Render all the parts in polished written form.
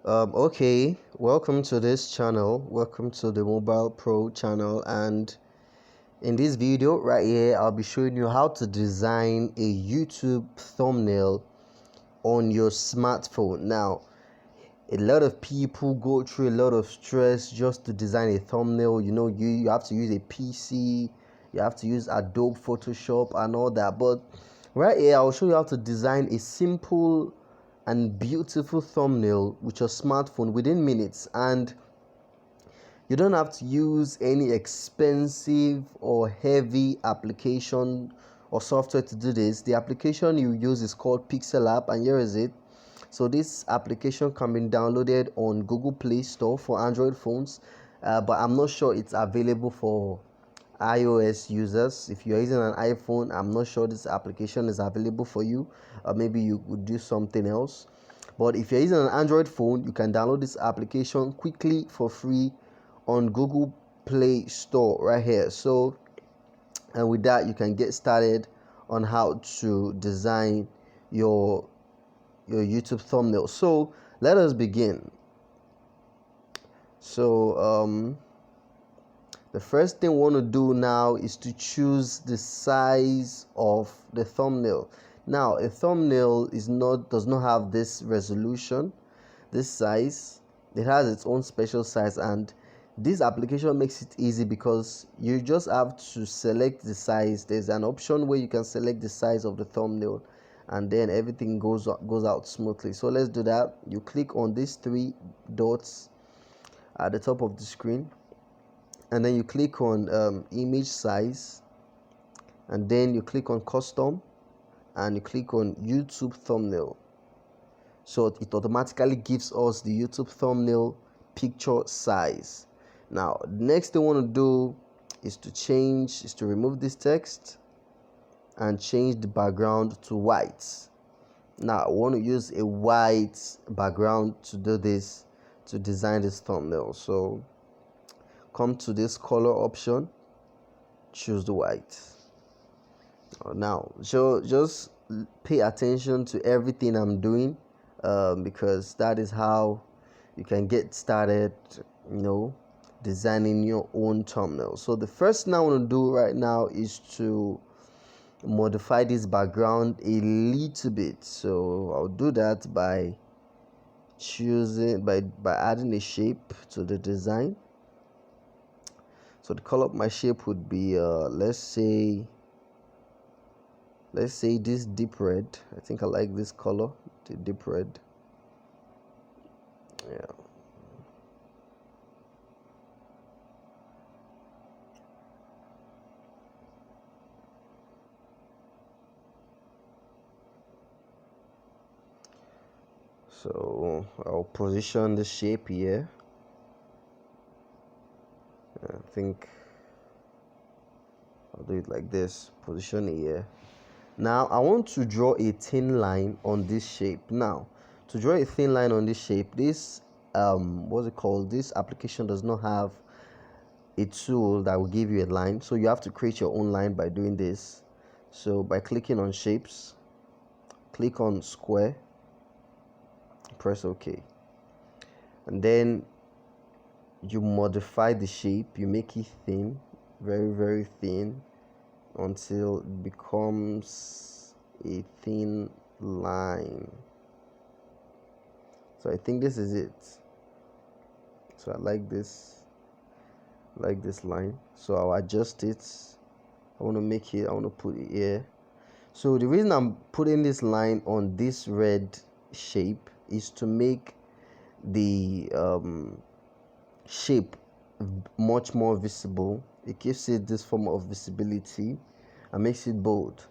Okay, welcome to this channel. Welcome to the Mobile Pro channel, and in this video right here I'll be showing you how to design a YouTube thumbnail on your smartphone. Now, a lot of people go through a lot of stress just to design a thumbnail. You have to use a PC, you have to use Adobe Photoshop and all that, but right here I'll show you how to design a simple and beautiful thumbnail with your smartphone within minutes, and you don't have to use any expensive or heavy application or software to do this. The application you use is called pixelLab, and here is it. So this application can be downloaded on Google Play Store for Android phones, but I'm not sure it's available for iOS users. If you're using an iPhone, I'm not sure this application is available for you, or maybe you would do something else. But if you're using an Android phone, you can download this application quickly for free on Google Play Store right here. So, and with that, you can get started on how to design your YouTube thumbnail. So let us begin. So the first thing we want to do now is to choose the size of the thumbnail. Now, a thumbnail does not have this resolution, this size. It has its own special size, and this application makes it easy because you just have to select the size. There's an option where you can select the size of the thumbnail, and then everything goes out smoothly. So let's do that. You click on these three dots at the top of the screen, and then you click on image size, and then you click on custom, and you click on YouTube thumbnail. So it automatically gives us the YouTube thumbnail picture size. Now, the next thing I want to do is to remove this text and change the background to white. Now, I want to use a white background to do this, to design this thumbnail. So come to this color option, choose the white. Now, so just pay attention to everything I'm doing, because that is how you can get started, designing your own thumbnail. So the first thing I want to do right now is to modify this background a little bit. So I'll do that by adding a shape to the design. So the color of my shape would be let's say this deep red. I think I like this color, the deep red. Yeah. So I'll position the shape here. I think I'll do it like this. Position it here. Now I want to draw a thin line on this shape. Now, to draw a thin line on this shape, this what's it called? This application does not have a tool that will give you a line, so you have to create your own line by doing this. So by clicking on shapes, click on square, press OK, and then you modify the shape. You make it thin, very, very thin, until it becomes a thin line. So I think this is it. So I like this line, so I'll adjust it. I want to put it here. So the reason I'm putting this line on this red shape is to make the shape much more visible. It gives it this form of visibility and makes it bold.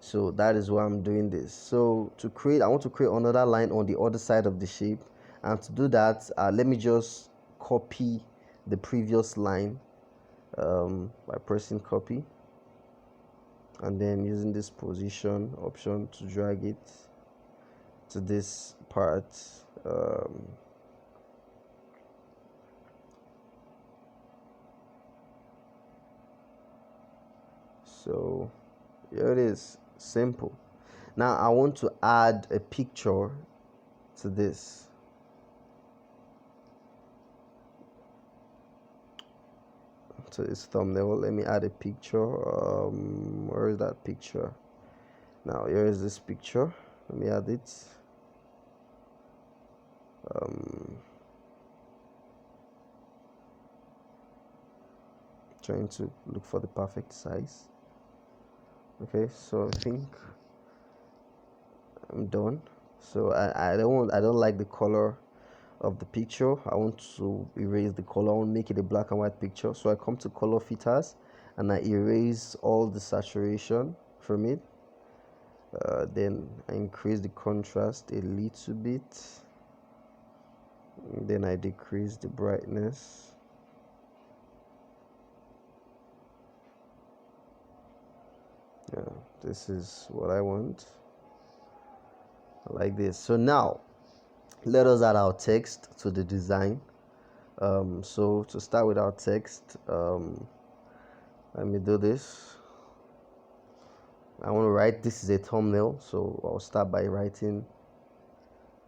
So that is why I'm doing this. So I want to create another line on the other side of the shape, and to do that, let me just copy the previous line by pressing copy, and then using this position option to drag it to this part. So here it is, simple. Now I want to add a picture to this. to this thumbnail. Let me add a picture. Where is that picture? Now here is this picture. Let me add it. Trying to look for the perfect size. Okay, so I think I'm done. So I don't like the color of the picture. I want to erase the color. I want to make it a black and white picture. So I come to color filters and I erase all the saturation from it. Then I increase the contrast a little bit. Then I decrease the brightness. Yeah, this is what I want. Like this. So now let us add our text to the design. So to start with our text, let me do this. I want to write this is a thumbnail, so I'll start by writing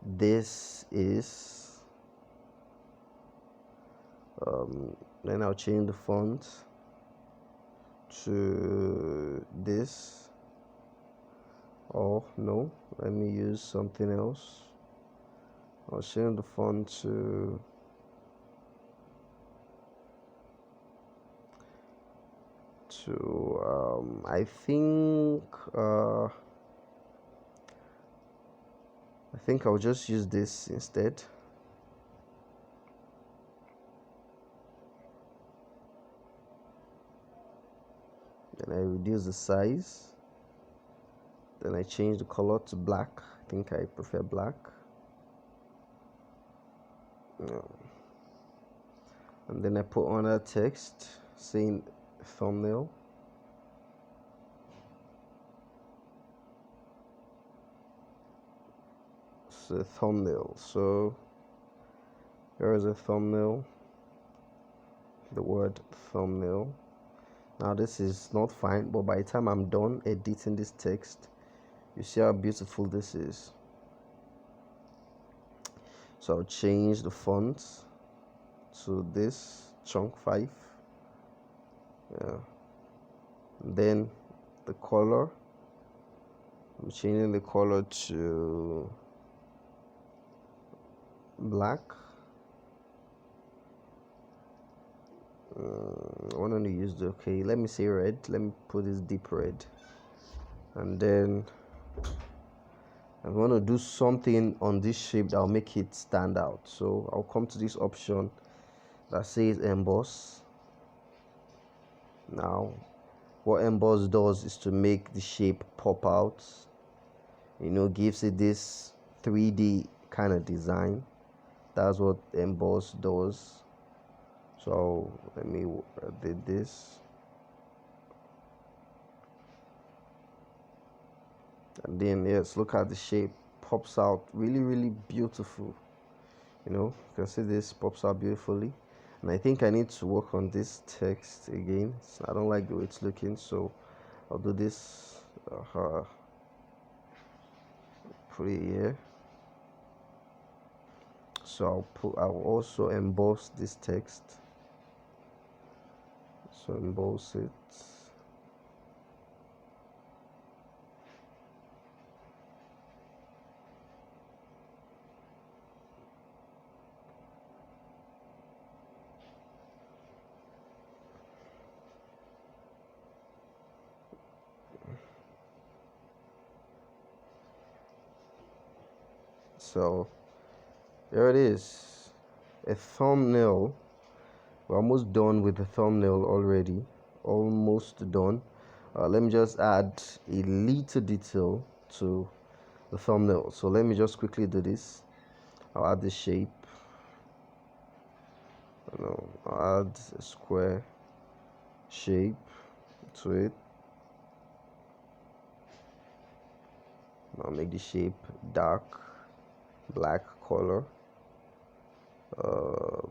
this is. Then I'll change the font to this. Oh no, let me use something else. I'll change the font to I think I'll just use this instead. Then I reduce the size. Then I change the color to black. I think I prefer black. And then I put on a text saying thumbnail. So thumbnail. So here is a thumbnail. The word thumbnail. Now this is not fine, but by the time I'm done editing this text, you see how beautiful this is. So I'll change the font to this chunk 5. Yeah. And then the color, I'm changing the color to black. I want to use the let me say red. Let me put this deep red. And then I'm going to do something on this shape that will make it stand out. So I'll come to this option that says Emboss. Now what Emboss does is to make the shape pop out, gives it this 3D kind of design. That's what Emboss does. So let me edit this, and then yes, look at the shape, pops out really beautiful. You can see this pops out beautifully. And I think I need to work on this text again. So I don't like the way it's looking, so I'll do this. Put it here. So I'll also emboss this text. So emboss it. So there it is, a thumbnail. We're almost done with the thumbnail already. Almost done. Let me just add a little detail to the thumbnail. So let me just quickly do this. I'll add the shape. I'll add a square shape to it. I'll make the shape dark, black color.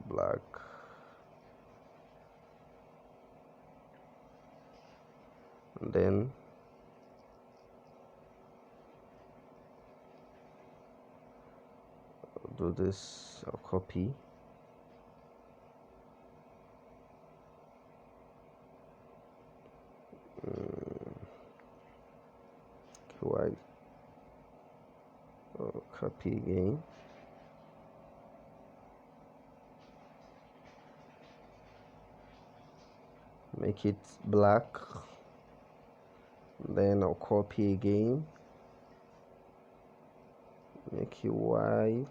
Black. And then I'll do this. I'll copy. copy again. Make it black. Then I'll copy again. Make it white.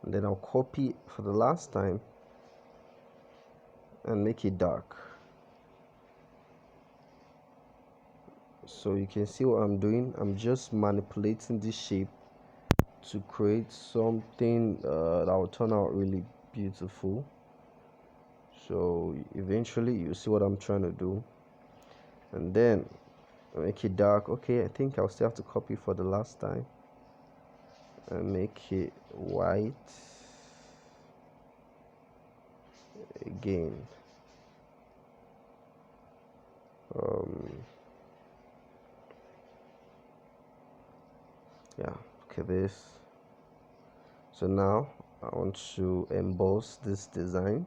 And then I'll copy for the last time and make it dark. So you can see what I'm doing. I'm just manipulating this shape to create something that will turn out really beautiful. So eventually you see what I'm trying to do. And then make it dark. Okay, I think I'll still have to copy for the last time and make it white again. Yeah, okay, this. So now I want to emboss this design,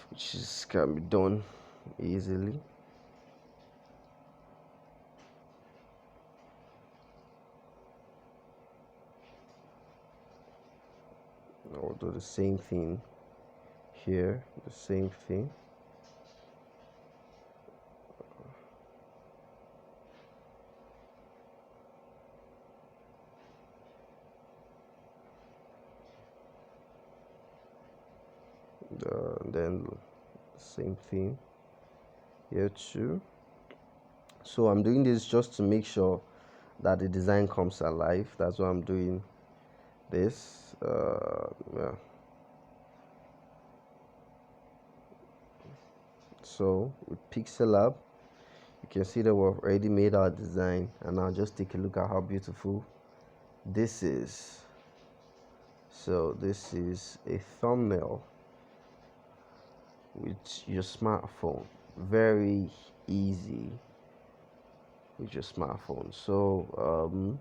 which can be done easily. I'll do the same thing here, the same thing. Then same thing here too. So I'm doing this just to make sure that the design comes alive. That's why I'm doing this. Yeah. So with pixelLab, you can see that we've already made our design, and now just take a look at how beautiful this is. So this is a thumbnail with your smartphone. Very easy with your smartphone. So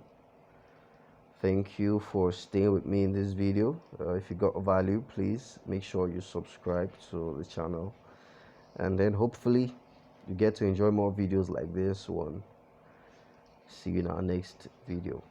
thank you for staying with me in this video. If you got value, please make sure you subscribe to the channel, and then hopefully you get to enjoy more videos like this one. See you in our next video.